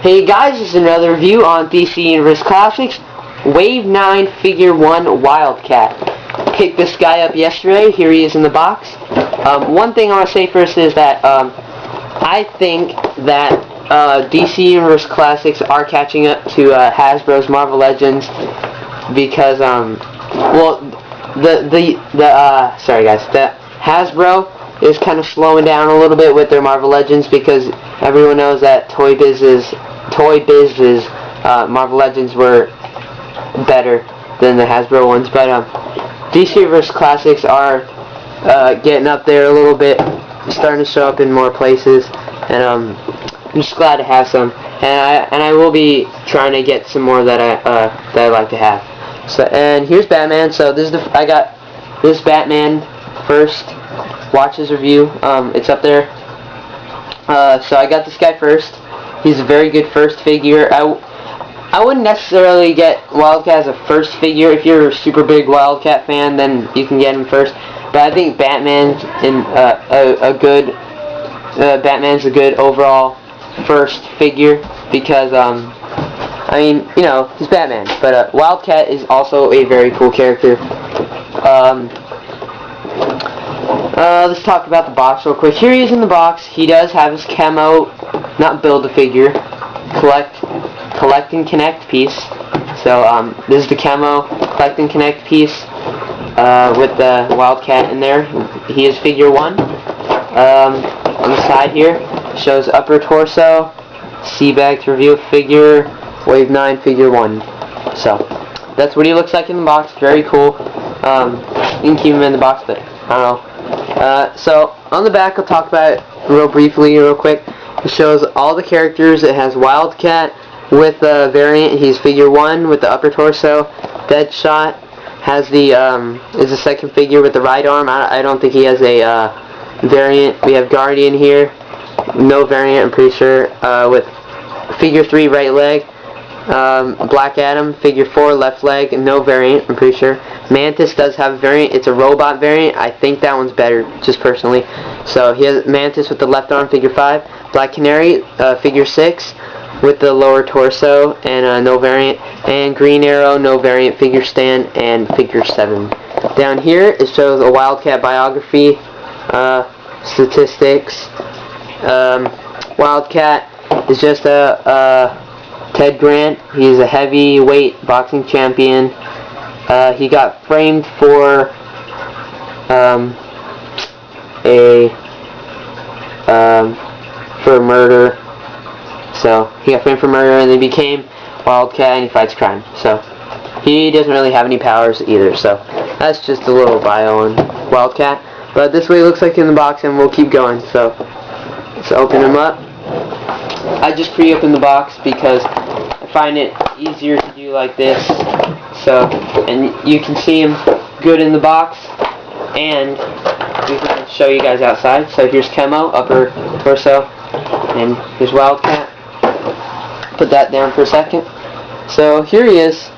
Hey guys, this is another review on DC Universe Classics, Wave 9 Figure 1 Wildcat. Picked this guy up yesterday. Here he is in the box. One thing I want to say first is that I think that DC Universe Classics are catching up to Hasbro's Marvel Legends because, sorry guys, the Hasbro is kind of slowing down a little bit with their Marvel Legends because everyone knows that Toy Biz's Marvel Legends were better than the Hasbro ones, but DC Universe Classics are getting up there a little bit, starting to show up in more places, and I'm just glad to have some, and I will be trying to get some more that I like to have. So, and here's Batman. So this is I got this Batman first. Watch his review. It's up there. So I got this guy first. He's a very good first figure. I wouldn't necessarily get Wildcat as a first figure. If you're a super big Wildcat fan, then you can get him first. But I think Batman's Batman's a good overall first figure because I mean, you know, he's Batman. But Wildcat is also a very cool character. Let's talk about the box real quick. Here he is in the box. He does have his camo, not Build-A-Figure, collect and connect piece. So this is the camo collect and connect piece with the Wildcat in there. He is figure 1. On the side here shows upper torso, C-bag to review figure, Wave 9 figure 1. So that's what he looks like in the box. Very cool. You can keep him in the box, but I don't know. So on the back, I'll talk about it real quick. It shows all the characters. It has Wildcat with the variant. He's figure 1 with the upper torso. Deadshot has the is the second figure with the right arm. I don't think he has a variant. We have Guardian here, no variant. I'm pretty sure with figure 3 right leg. Black Adam, figure 4, left leg, no variant, I'm pretty sure. Mantis does have a variant. It's a robot variant. I think that one's better, just personally. So he has Mantis with the left arm, figure 5. Black Canary, figure 6, with the lower torso, and no variant. And Green Arrow, no variant, figure stand, and figure 7. Down here, it shows a Wildcat biography, statistics. Wildcat is just a Ted Grant. He's a heavyweight boxing champion. He got framed for murder. So he got framed for murder, and then became Wildcat, and he fights crime. So he doesn't really have any powers either. So that's just a little bio on Wildcat. But this way it looks like in the box, and we'll keep going. So let's open him up. I just pre-opened the box because I find it easier to do like this. So, and you can see him good in the box, and we can show you guys outside. So here's camo, upper torso, and here's Wildcat. Put that down for a second. So here he is.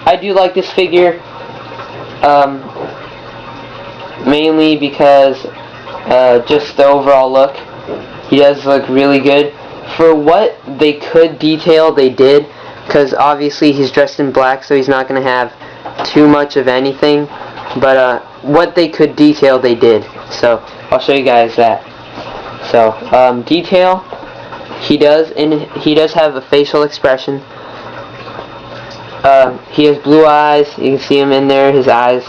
I do like this figure, mainly because just the overall look. He does look really good. For what they could detail, they did. Because obviously he's dressed in black, so he's not going to have too much of anything. But what they could detail, they did. So I'll show you guys that. So detail, he does have a facial expression. He has blue eyes. You can see him in there. His eyes.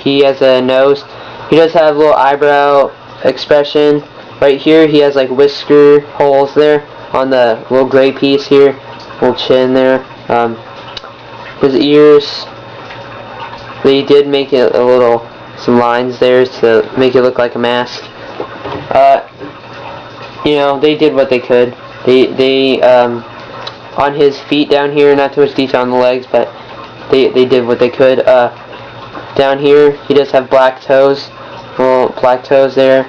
He has a nose. He does have a little eyebrow expression. Right here, he has like whisker holes there on the little gray piece here, little chin there. His ears, they did make it a little, some lines there to make it look like a mask. You know, they did what they could. They on his feet down here, not too much detail on the legs, but they did what they could. Down here, he does have black toes, little black toes there.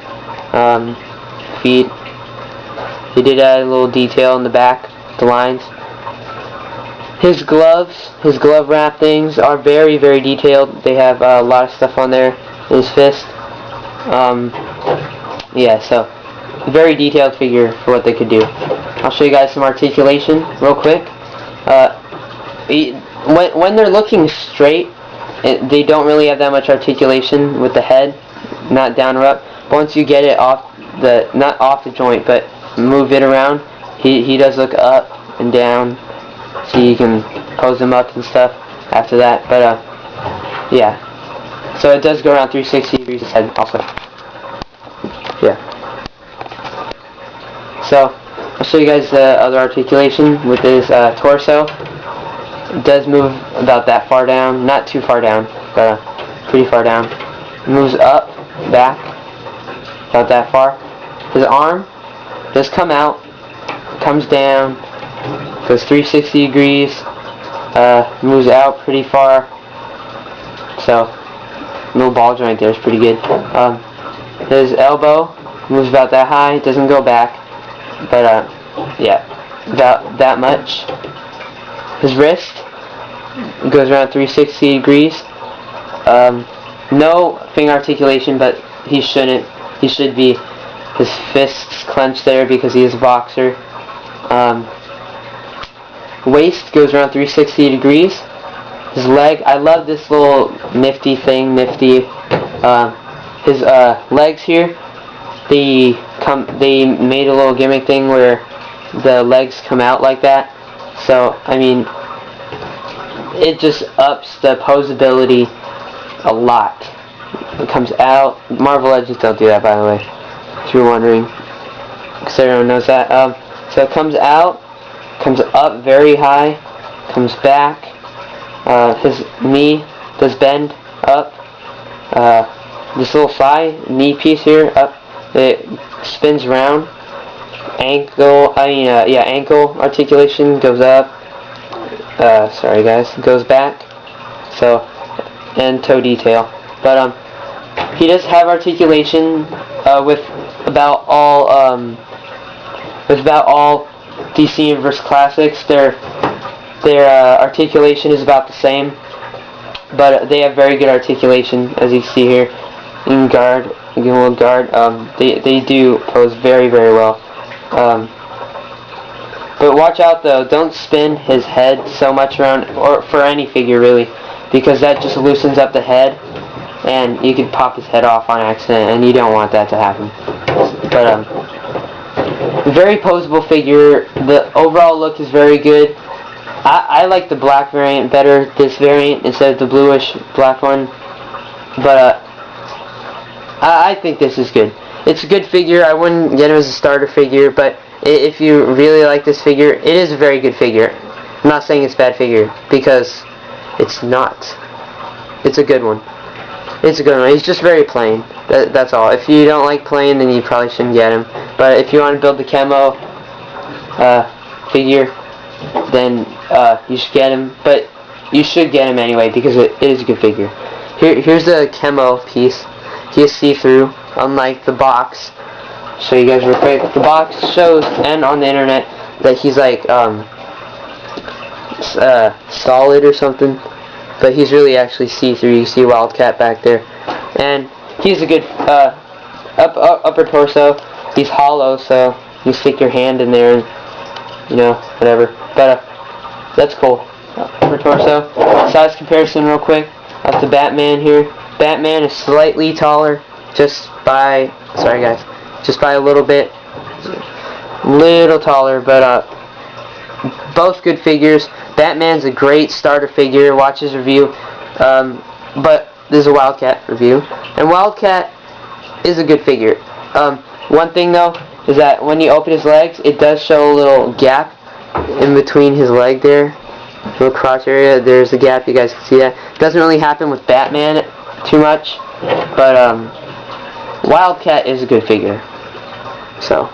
Feet. He did add a little detail in the back, the lines. His gloves, his glove wrap things are very, very detailed. They have a lot of stuff on there. His fist. Yeah, so very detailed figure for what they could do. I'll show you guys some articulation real quick. When they're looking straight, they don't really have that much articulation with the head, not down or up. Once you get it off the, not off the joint, but move it around, he does look up and down, so you can pose him up and stuff after that. But yeah, so it does go around 360 degrees his head also. Yeah. So I'll show you guys the other articulation with his torso. It does move about that far down, not too far down, but pretty far down. It moves up, back, about that far. His arm does come out, comes down, goes 360 degrees, moves out pretty far. So little ball joint there is pretty good. His elbow moves about that high, doesn't go back, but yeah, about that much. His wrist goes around 360 degrees. No finger articulation, but he shouldn't. He should be. His fists clenched there because he is a boxer. Waist goes around 360 degrees. His leg, I love this little nifty thing. His legs here, they made a little gimmick thing where the legs come out like that. So I mean, it just ups the posability a lot. It comes out. Marvel Legends don't do that, by the way, if you're wondering, because everyone knows that. So it comes out, comes up very high, comes back. His knee does bend up. This little thigh knee piece here up, it spins around. Ankle articulation goes up. Sorry guys, goes back. So, and toe detail. But he does have articulation with about all DC Universe classics. Their articulation is about the same, but they have very good articulation, as you see here. You can guard, you can hold guard. They do pose very, very well. But watch out though, don't spin his head so much around, or for any figure really, because that just loosens up the head, and you could pop his head off on accident, and you don't want that to happen. But very poseable figure. The overall look is very good. I like the black variant better, this variant, instead of the bluish black one. But I think this is good. It's a good figure. I wouldn't get him as a starter figure, but if you really like this figure, it is a very good figure. I'm not saying it's a bad figure, because it's not. It's a good one. It's a good one. He's just very plain. That's all. If you don't like plain, then you probably shouldn't get him. But if you want to build the camo figure, then you should get him. But you should get him anyway, because it is a good figure. Here's the camo piece. He is see-through, unlike the box. Show you guys real quick. The box shows, and on the internet, that he's like solid or something, but he's really actually see-through. You see Wildcat back there, and he's a good upper torso. He's hollow, so you stick your hand in there and whatever. But that's cool. Upper torso. Size comparison real quick. That's the Batman here. Batman is slightly taller, just by a little bit, little taller, but both good figures. Batman's a great starter figure. Watch his review. But this is a Wildcat review, and Wildcat is a good figure. One thing though is that when you open his legs, it does show a little gap in between his leg there, little crotch area. There's a gap. You guys can see that. It doesn't really happen with Batman too much, but Wildcat is a good figure. So,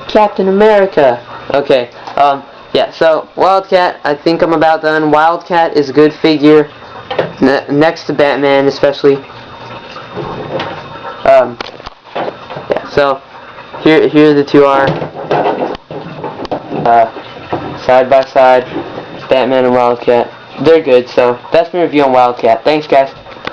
Captain America. Okay. Yeah. So Wildcat. I think I'm about done. Wildcat is a good figure. Next to Batman, especially. Yeah. So here the two are side by side. Batman and Wildcat. They're good. So that's my review on Wildcat. Thanks, guys.